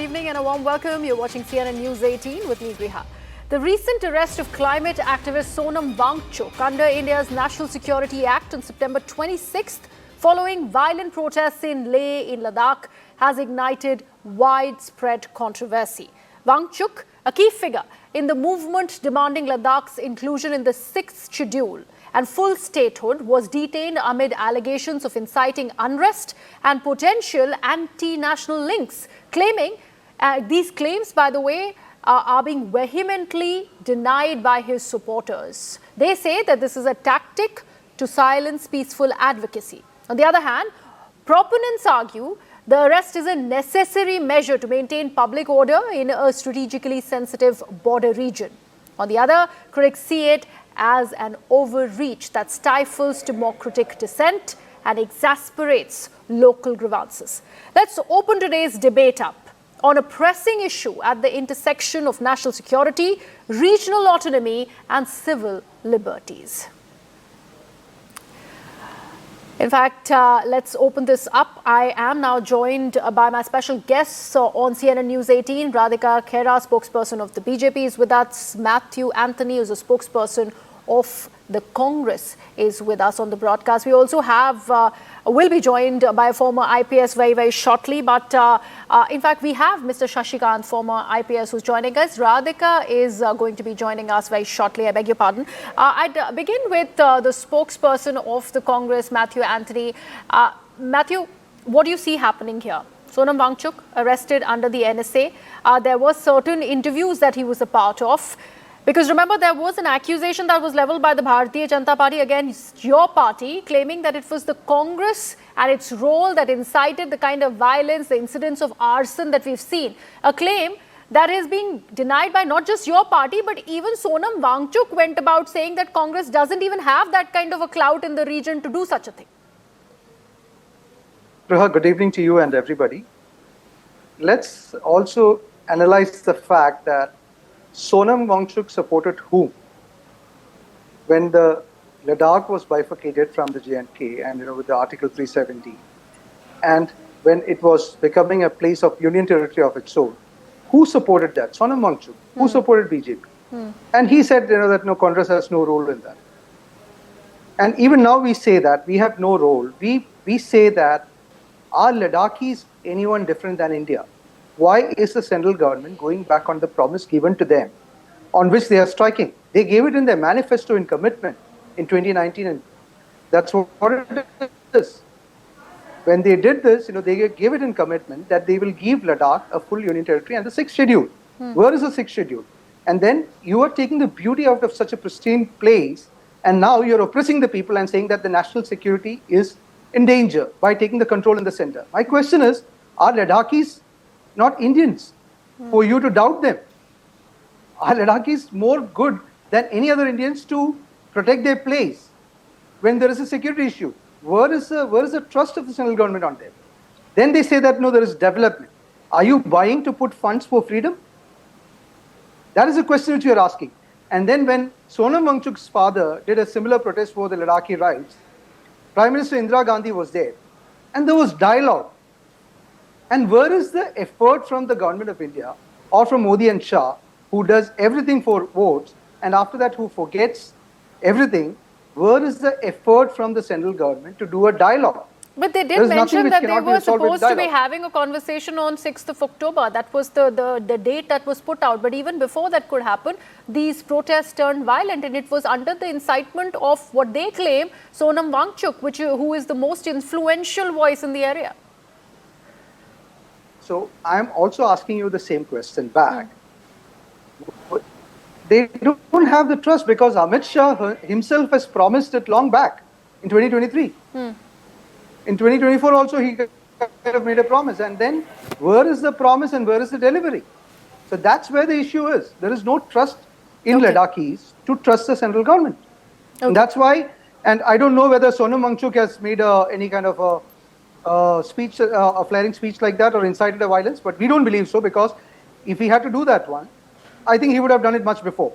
evening and a warm welcome. You're watching CNN News 18 with me, Griha. The recent arrest of climate activist Sonam Wangchuk under India's National Security Act on September 26th, following violent protests in Leh in Ladakh, has ignited widespread controversy. Wangchuk, a key figure in the movement demanding Ladakh's inclusion in the 6th schedule and full statehood, was detained amid allegations of inciting unrest and potential anti-national links, claiming these claims, by the way, are being vehemently denied by his supporters. They say that this is a tactic to silence peaceful advocacy. On the other hand, proponents argue the arrest is a necessary measure to maintain public order in a strategically sensitive border region. On the other, critics see it as an overreach that stifles democratic dissent and exasperates local grievances. Let's open today's debate up on a pressing issue at the intersection of national security, regional autonomy, and civil liberties. In fact, let's open this up. I am now joined by my special guests on CNN News 18. Radhika Khera, spokesperson of the BJP, is with us. Matthew Anthony, who's a spokesperson of the Congress, is with us on the broadcast. We also will be joined by a former IPS very shortly. But in fact, we have Mr. Shashikant, former IPS, who's joining us. Radhika is going to be joining us very shortly. I beg your pardon. I'd begin with the spokesperson of the Congress, Matthew Anthony. Matthew, what do you see happening here? Sonam Wangchuk arrested under the NSA. There were certain interviews that he was a part of. Because remember, there was an accusation that was leveled by the Bharatiya Janata Party against your party, claiming that it was the Congress and its role that incited the kind of violence, the incidents of arson that we've seen. A claim that is being denied by not just your party, but even Sonam Wangchuk went about saying that Congress doesn't even have that kind of a clout in the region to do such a thing. Priha, good evening to you and everybody. Let's also analyze the fact that Sonam Wangchuk supported whom? When the Ladakh was bifurcated from the J&K and with the Article 370, and when it was becoming a place of union territory of its own, who supported that? Sonam Wangchuk. Who supported BJP? And he said that no, Congress has no role in that. And even now we say that we have no role. We say that are Ladakhis anyone different than India? Why is the central government going back on the promise given to them, on which they are striking? They gave it in their manifesto in commitment in 2019, and that's what it is. When they did this, they gave it in commitment that they will give Ladakh a full union territory and the 6th schedule. Where is the 6th schedule? And then you are taking the beauty out of such a pristine place, and now you're oppressing the people and saying that the national security is in danger by taking the control in the center. My question is, are Ladakhis not Indians for you to doubt them? Are Ladakhis more good than any other Indians to protect their place when there is a security issue? Where is the trust of the central government on them? Then they say that no, there is development. Are you buying to put funds for freedom? That is a question which you are asking. And then when Sonam Wangchuk's father did a similar protest for the Ladakhi rights, Prime Minister Indira Gandhi was there and there was dialogue. And where is the effort from the government of India or from Modi and Shah, who does everything for votes, and after that who forgets everything? Where is the effort from the central government to do a dialogue? But they did mention that they were supposed to be having a conversation on 6th of October. That was the date that was put out. But even before that could happen, these protests turned violent, and it was under the incitement of what they claim Sonam Wangchuk, who is the most influential voice in the area. So I'm also asking you the same question back. They don't have the trust because Amit Shah himself has promised it long back in 2023. In 2024 also he kind of made a promise. And then where is the promise and where is the delivery? So that's where the issue is. There is no trust in Ladakhis to trust the central government. And that's why, and I don't know whether Sonam Wangchuk has made any kind of a speech, a flaring speech like that, or incited a violence, but we don't believe so, because if he had to do that one, I think he would have done it much before.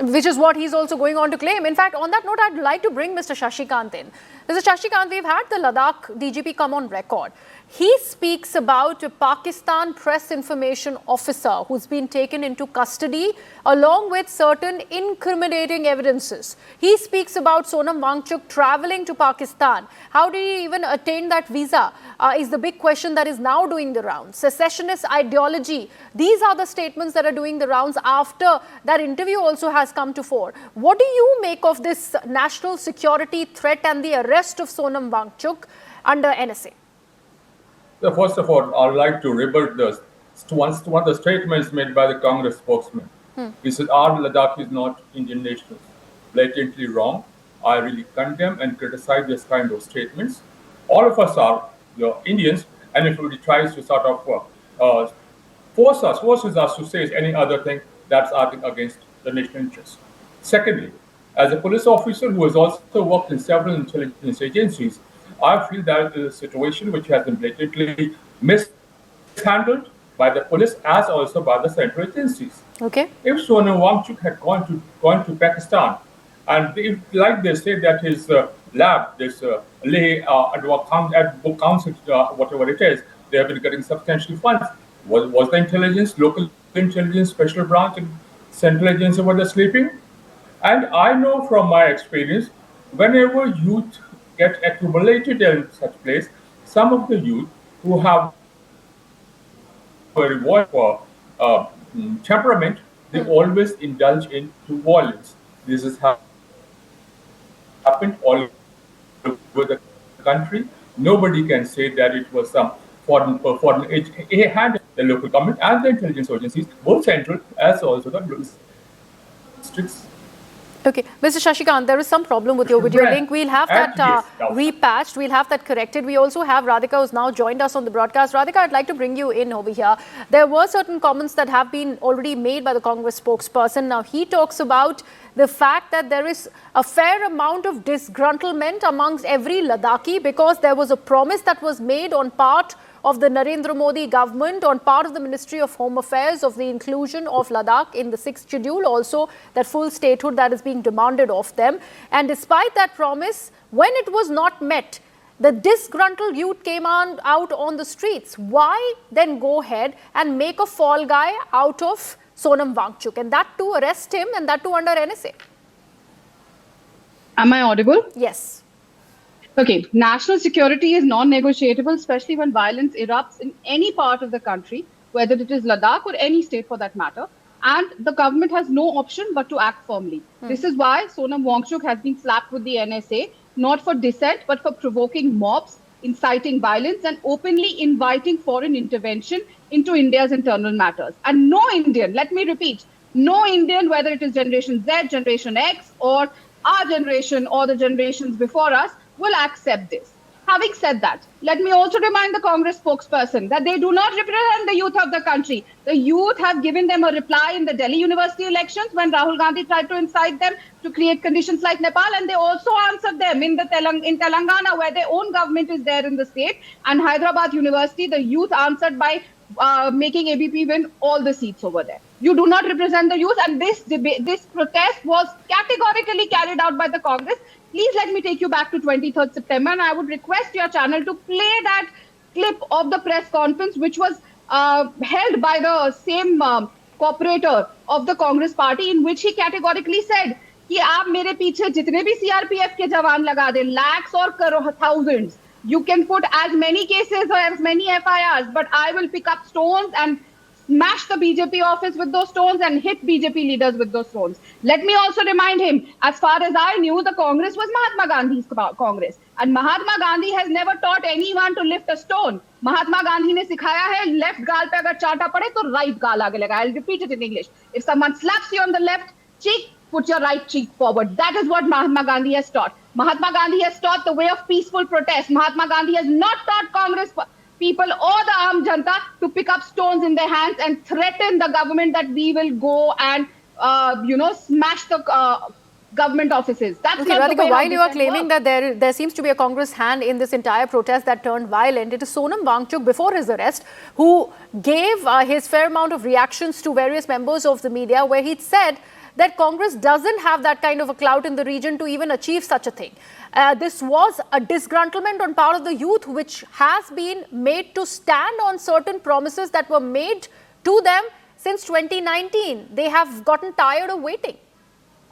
Which is what he's also going on to claim. In fact, on that note, I'd like to bring Mr. Shashikant in. Mr. Shashikant, we've had the Ladakh DGP come on record. He speaks about a Pakistan press information officer who's been taken into custody along with certain incriminating evidences. He speaks about Sonam Wangchuk traveling to Pakistan. How did he even attain that visa is the big question that is now doing the rounds. Secessionist ideology. These are the statements that are doing the rounds after that interview also has come to fore. What do you make of this national security threat and the arrest of Sonam Wangchuk under NSA? So first of all, I would like to rebut one of the statements made by the Congress spokesman. He said, our Ladakh is not Indian nationals. Blatantly wrong. I really condemn and criticize this kind of statements. All of us are Indians, and if anybody tries to sort of forces us to say any other thing, that's acting against the national interest. Secondly, as a police officer who has also worked in several intelligence agencies, I feel that is a situation which has been blatantly mishandled by the police as also by the central agencies. Okay. If Sonam Wangchuk had gone to Pakistan, and if, like they say that his lab, this Leh Book Council, whatever it is, they have been getting substantial funds. Was the intelligence, local intelligence, special branch, and central agency were they sleeping? And I know from my experience, whenever youth get accumulated in such place, some of the youth who have a reward for temperament, they always indulge into violence. This has happened all over the country. Nobody can say that it was some foreign agent. It had the local government and the intelligence agencies, both central as also the districts. Okay, Mr. Shashikant, there is some problem with your video link. We'll have that repatched. We'll have that corrected. We also have Radhika, who's now joined us on the broadcast. Radhika, I'd like to bring you in over here. There were certain comments that have been already made by the Congress spokesperson. Now, he talks about the fact that there is a fair amount of disgruntlement amongst every Ladakhi because there was a promise that was made on part of the Narendra Modi government, on part of the Ministry of Home Affairs, of the inclusion of Ladakh in the 6th schedule, also that full statehood that is being demanded of them. And despite that promise, when it was not met, the disgruntled youth came out on the streets. Why then go ahead and make a fall guy out of Sonam Wangchuk, and that too arrest him, and that too under NSA? Am I audible? Yes. Okay, national security is non-negotiable, especially when violence erupts in any part of the country, whether it is Ladakh or any state for that matter. And the government has no option but to act firmly. This is why Sonam Wangchuk has been slapped with the NSA, not for dissent, but for provoking mobs, inciting violence, and openly inviting foreign intervention into India's internal matters. And no Indian, let me repeat, no Indian, whether it is Generation Z, Generation X, or our generation or the generations before us, will accept this. Having said that, let me also remind the Congress spokesperson that they do not represent the youth of the country. The youth have given them a reply in the Delhi University elections when Rahul Gandhi tried to incite them to create conditions like Nepal, and they also answered them in Telangana, where their own government is there in the state, and Hyderabad University, the youth answered by making ABP win all the seats over there. You do not represent the youth, and this protest was categorically carried out by the Congress. Please let me take you back to 23rd September, and I would request your channel to play that clip of the press conference, which was held by the same cooperator of the Congress party, in which he categorically said कि आप मेरे पीछे जितने भी CRPF के जवान लगा दें, lakhs or thousands, you can put as many cases or as many FIRs, but I will pick up stones and smash the BJP office with those stones and hit BJP leaders with those stones. Let me also remind him, as far as I knew, the Congress was Mahatma Gandhi's Congress. And Mahatma Gandhi has never taught anyone to lift a stone. Mahatma Gandhi ne sikhaya hai, left gaal pe agar chaata pade, to right gaal aage laga. I'll repeat it in English. If someone slaps you on the left cheek, put your right cheek forward. That is what Mahatma Gandhi has taught. Mahatma Gandhi has taught the way of peaceful protest. Mahatma Gandhi has not taught Congress people or the armed janta to pick up stones in their hands and threaten the government that we will go and, smash the government offices. That's okay, not Radhika, the way while you are claiming that there seems to be a Congress hand in this entire protest that turned violent, it is Sonam Wangchuk, before his arrest, who gave his fair amount of reactions to various members of the media, where he said that Congress doesn't have that kind of a clout in the region to even achieve such a thing. This was a disgruntlement on part of the youth, which has been made to stand on certain promises that were made to them since 2019. They have gotten tired of waiting.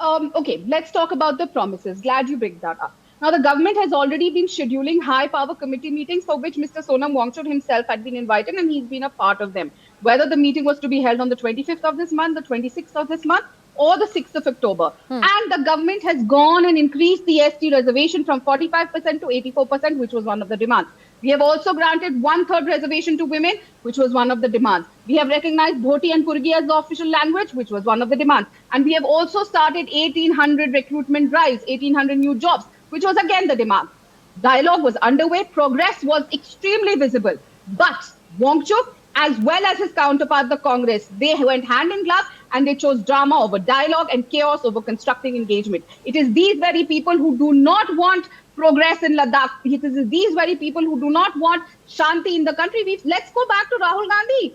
Okay, let's talk about the promises. Glad you bring that up. Now, the government has already been scheduling high-power committee meetings for which Mr. Sonam Wangchuk himself had been invited, and he's been a part of them. Whether the meeting was to be held on the 25th of this month, the 26th of this month, or the 6th of October. And the government has gone and increased the ST reservation from 45% to 84%, which was one of the demands. We have also granted 1/3 reservation to women, which was one of the demands. We have recognized Dhoti and Kurgi as the official language, which was one of the demands. And we have also started 1,800 recruitment drives, 1,800 new jobs, which was again the demand. Dialogue was underway. Progress was extremely visible. But Wangchuk, as well as his counterpart, the Congress, they went hand in glove and they chose drama over dialogue and chaos over constructive engagement. It is these very people who do not want progress in Ladakh. It is these very people who do not want Shanti in the country. Let's go back to Rahul Gandhi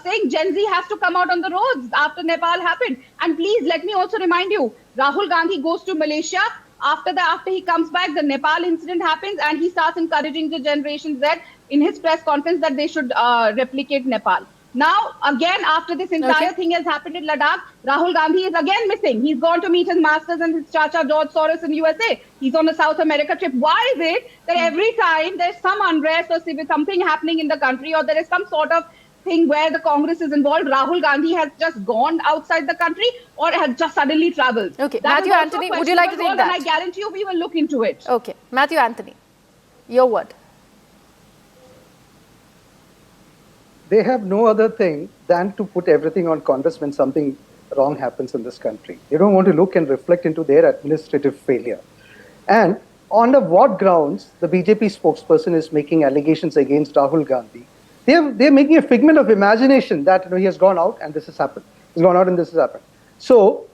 saying Gen Z has to come out on the roads after Nepal happened. And please let me also remind you, Rahul Gandhi goes to Malaysia. After he comes back, the Nepal incident happens and he starts encouraging the Generation Z in his press conference that they should replicate Nepal. Now, again, after this entire thing has happened in Ladakh, Rahul Gandhi is again missing. He's gone to meet his masters and his chacha George Soros in USA. He's on a South America trip. Why is it that every time there's some unrest or something happening in the country, or there is some sort of thing where the Congress is involved, Rahul Gandhi has just gone outside the country or has just suddenly traveled? Okay, Matthew Anthony, would you like to take that? And I guarantee you we will look into it. Okay, Matthew Anthony, your word. They have no other thing than to put everything on Congress when something wrong happens in this country. They don't want to look and reflect into their administrative failure. And on what grounds the BJP spokesperson is making allegations against Rahul Gandhi? They're making a figment of imagination that he has gone out and this has happened. He's gone out and this has happened. So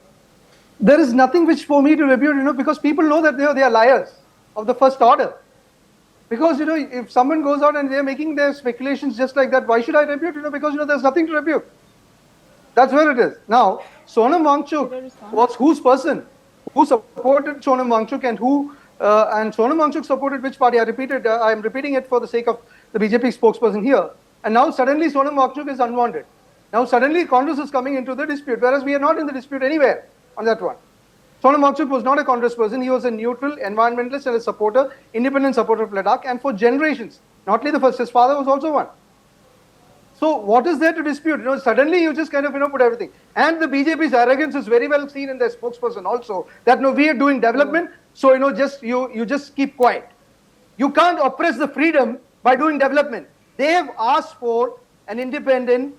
there is nothing which for me to refute, because people know that they are liars of the first order. Because, if someone goes out and they're making their speculations just like that, why should I refute? Because, there's nothing to refute. That's where it is. Now, Sonam Wangchuk was whose person? Who supported Sonam Wangchuk and and Sonam Wangchuk supported which party? I'm repeating it for the sake of the BJP spokesperson here. And now suddenly Sonam Wangchuk is unwanted. Now suddenly Congress is coming into the dispute, whereas we are not in the dispute anywhere on that one. Sonam Wangchuk was not a Congress person. He was a neutral environmentalist and a supporter, independent supporter of Ladakh, and for generations. Not only the first, his father was also one. So what is there to dispute? Suddenly you just kind of, put everything. And the BJP's arrogance is very well seen in their spokesperson also, that we are doing development, so, you just keep quiet. You can't oppress the freedom by doing development. They have asked for an independent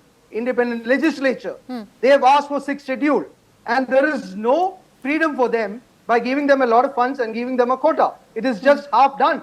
legislature. They have asked for 6th schedule. And there is no freedom for them by giving them a lot of funds and giving them a quota. It is just half done.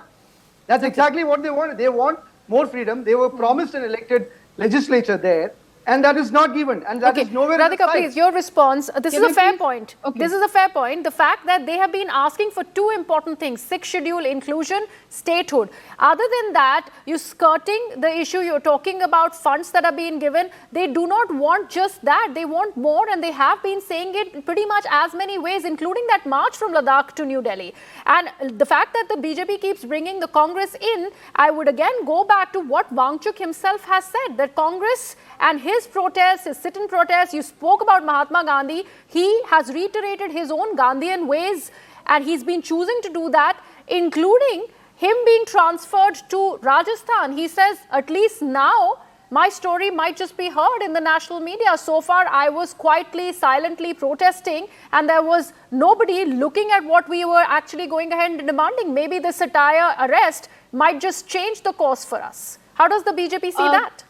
That's exactly what they wanted. They want more freedom. They were promised an elected legislature there, and that is not given, and that is nowhere. Radhika, please, your response. This is a fair point. This is a fair point. The fact that they have been asking for two important things: 6th schedule inclusion, statehood. Other than that, you're skirting the issue. You're talking about funds that are being given. They do not want just that. They want more, and they have been saying it pretty much as many ways, including that march from Ladakh to New Delhi. And the fact that the BJP keeps bringing the Congress in, I would again go back to what Wangchuk himself has said, that Congress and his protests, his sit-in protests, you spoke about Mahatma Gandhi. He has reiterated his own Gandhian ways, and he's been choosing to do that, including him being transferred to Rajasthan. He says, at least now, my story might just be heard in the national media. So far, I was quietly, silently protesting, and there was nobody looking at what we were actually going ahead and demanding. Maybe this entire arrest might just change the course for us. How does the BJP see that?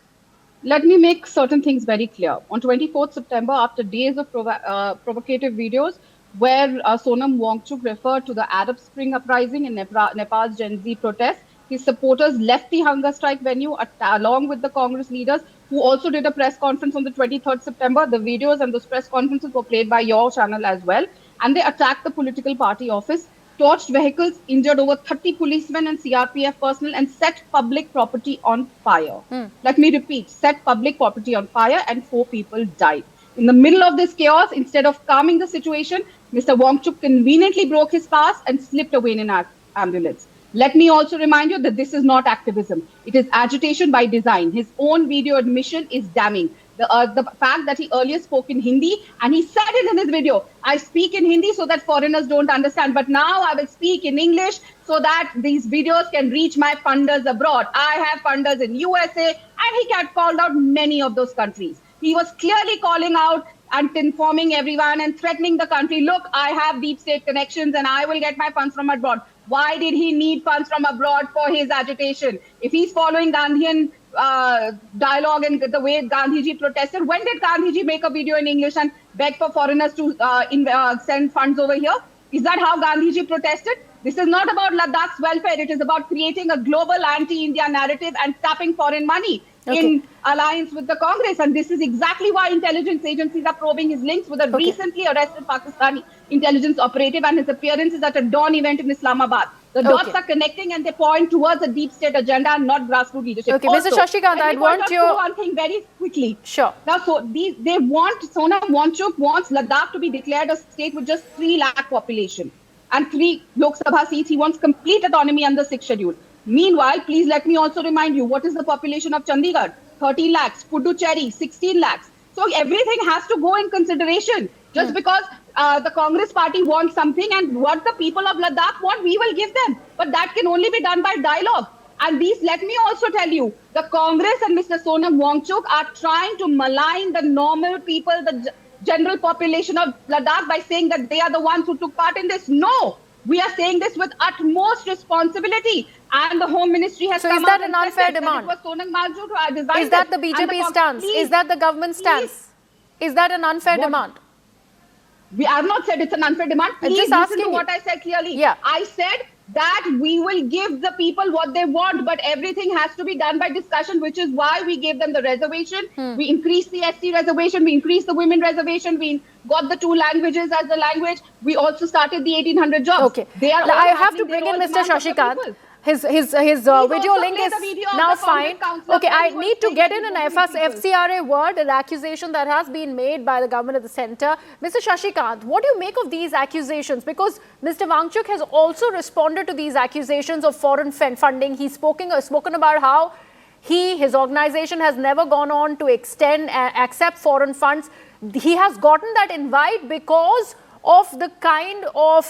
Let me make certain things very clear. On 24th September, after days of provocative videos where Sonam Wangchuk referred to the Arab Spring uprising in Nepal's Gen Z protests, his supporters left the hunger strike venue along with the Congress leaders, who also did a press conference on the 23rd September. The videos and those press conferences were played by your channel as well. And they attacked the political party office, torched vehicles, injured over 30 policemen and CRPF personnel, and set public property on fire. Let me repeat, set public property on fire, and 4 people died. In the middle of this chaos, instead of calming the situation, Mr. Wangchuk conveniently broke his fast and slipped away in an ambulance. Let me also remind you that this is not activism. It is agitation by design. His own video admission is damning. The fact that he earlier spoke in Hindi, and he said it in his video, I speak in Hindi so that foreigners don't understand, but now I will speak in English so that these videos can reach my funders abroad. I have funders in USA, and he had called out many of those countries. He was clearly calling out and informing everyone and threatening the country, look, I have deep state connections and I will get my funds from abroad. Why did he need funds from abroad for his agitation? If he's following Gandhian dialogue and the way Gandhiji protested, when did Gandhiji make a video in English and beg for foreigners to send funds over here? Is that how Gandhiji protested? This is not about Ladakh's welfare. It is about creating a global anti-India narrative and tapping foreign money in alliance with the Congress. And this is exactly why intelligence agencies are probing his links with a recently arrested Pakistani intelligence operative and his appearances at a dawn event in Islamabad. The dots are connecting and they point towards a deep state agenda and not grassroots leadership. Okay, also, Mr. Shashikant, I want you... one thing very quickly. Sure. Now, so they want, Sonam Wangchuk wants Ladakh to be declared a state with just 3 lakh population and 3 Lok Sabha seats. He wants complete autonomy under 6th schedule. Meanwhile, please let me also remind you, what is the population of Chandigarh? 13 lakhs, Puducherry, 16 lakhs. So everything has to go in consideration. Just because the Congress party wants something and what the people of Ladakh want, we will give them. But that can only be done by dialogue. And let me also tell you, the Congress and Mr. Sonam Wangchuk are trying to malign the normal people, the general population of Ladakh by saying that they are the ones who took part in this. No, we are saying this with utmost responsibility. And the Home Ministry has come out. So is that an unfair demand? Is that the BJP stance? Is that the government stance? Is that an unfair demand? We have not said it's an unfair demand. Please listen to what I said clearly. Yeah. I said that we will give the people what they want, but everything has to be done by discussion, which is why we gave them the reservation. We increased the ST reservation. We increased the women reservation. We got the 2 languages as the language. We also started the 1800 jobs. Okay. I have to bring in Mr. Shashikant. His video link is now fine. Okay, I need to get in an FCRA word, an accusation that has been made by the government of the centre. Mr. Shashikant, what do you make of these accusations? Because Mr. Wangchuk has also responded to these accusations of foreign funding. He's spoken about how his organization has never gone on to accept foreign funds. He has gotten that invite because of the kind of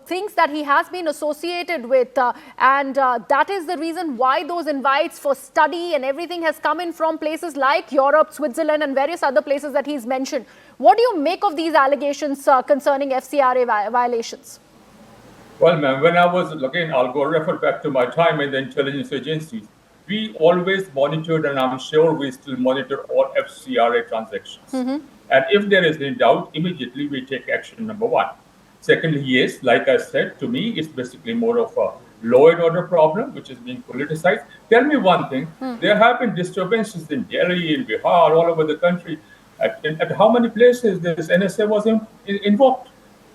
things that he has been associated with, and that is the reason why those invites for study and everything has come in from places like Europe, Switzerland and various other places that he's mentioned. What do you make of these allegations concerning FCRA violations? Well, ma'am, when I was looking, I'll go refer back to my time in the intelligence agencies. We always monitored, and I'm sure we still monitor all FCRA transactions. And if there is any doubt, immediately we take action, number 1. Secondly, yes, like I said, to me, it's basically more of a law and order problem, which is being politicized. Tell me one thing, there have been disturbances in Delhi, in Bihar, all over the country. At how many places this NSA was invoked?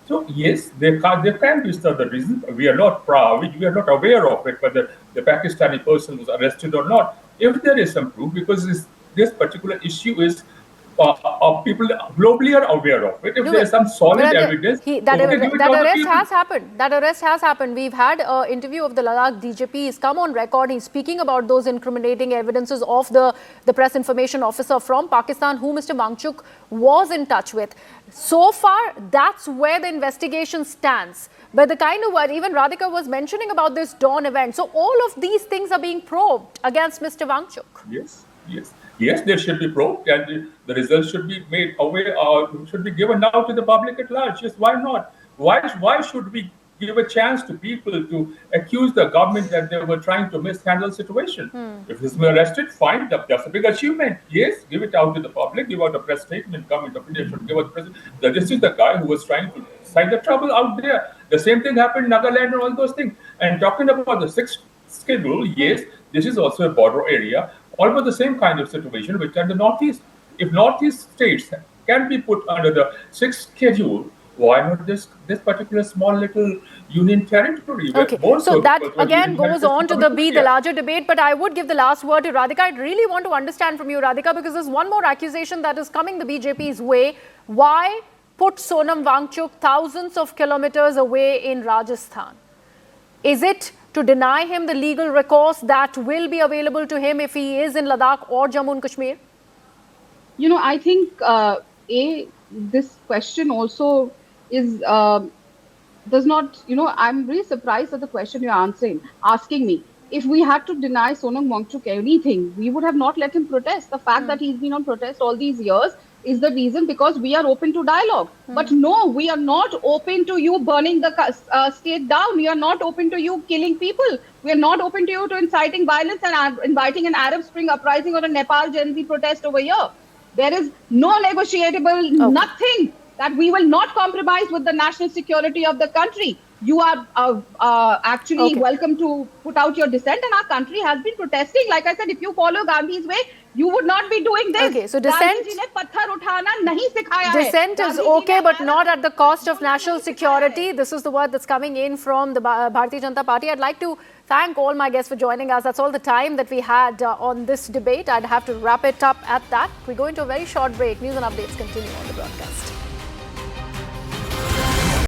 So yes, there can be certain reasons. We are not proud, we are not aware of it, whether the Pakistani person was arrested or not. If there is some proof, because this particular issue is people globally are aware of it. If there is some solid evidence, that arrest has happened. That arrest has happened. We've had an interview of the Ladakh DGP. He's come on record. He's speaking about those incriminating evidences of the press information officer from Pakistan, who Mr. Wangchuk was in touch with. So far, that's where the investigation stands. But the kind of what even Radhika was mentioning about this dawn event. So all of these things are being probed against Mr. Wangchuk. Yes, there should be probed, and the results should be made aware, should be given out to the public at large. Yes, why not? Why should we give a chance to people to accuse the government that they were trying to mishandle the situation? If he's been arrested, fine, that's a big achievement. Yes, give it out to the public, give out a press statement, government of India should give out the president that this is the guy who was trying to cite the trouble out there. The same thing happened in Nagaland and all those things. And talking about the 6th schedule, yes, this is also a border area. Almost the same kind of situation which are the Northeast. If Northeast states can be put under the 6th schedule, Why not this particular small little union territory? Where Okay, both so that were again union goes territories on to coming be the India. larger debate, but I would give the last word to Radhika. I really want to understand from you, Radhika, because there's one more accusation that is coming the BJP's way. Why put Sonam Wangchuk thousands of kilometers away in Rajasthan? Is it to deny him the legal recourse that will be available to him if he is in Ladakh or Jammu and Kashmir? I think this question also is does not. I'm really surprised at the question you're asking me. If we had to deny Sonam Wangchuk anything, we would have not let him protest. The fact that he's been on protest all these years is the reason, because we are open to dialogue. But no, we are not open to you burning the state down. We are not open to you killing people. We are not open to you to inciting violence and inviting an Arab Spring uprising or a Nepal Gen Z protest over here. There is no negotiable, nothing that we will not compromise with the national security of the country. You are actually welcome to put out your dissent, and our country has been protesting. Like I said, if you follow Gandhi's way, you would not be doing this. Okay, so dissent is okay, but not at the cost of national security. This is the word that's coming in from the Bharatiya Janata Party. I'd like to thank all my guests for joining us. That's all the time that we had on this debate. I'd have to wrap it up at that. We go into a very short break. News and updates continue on the broadcast.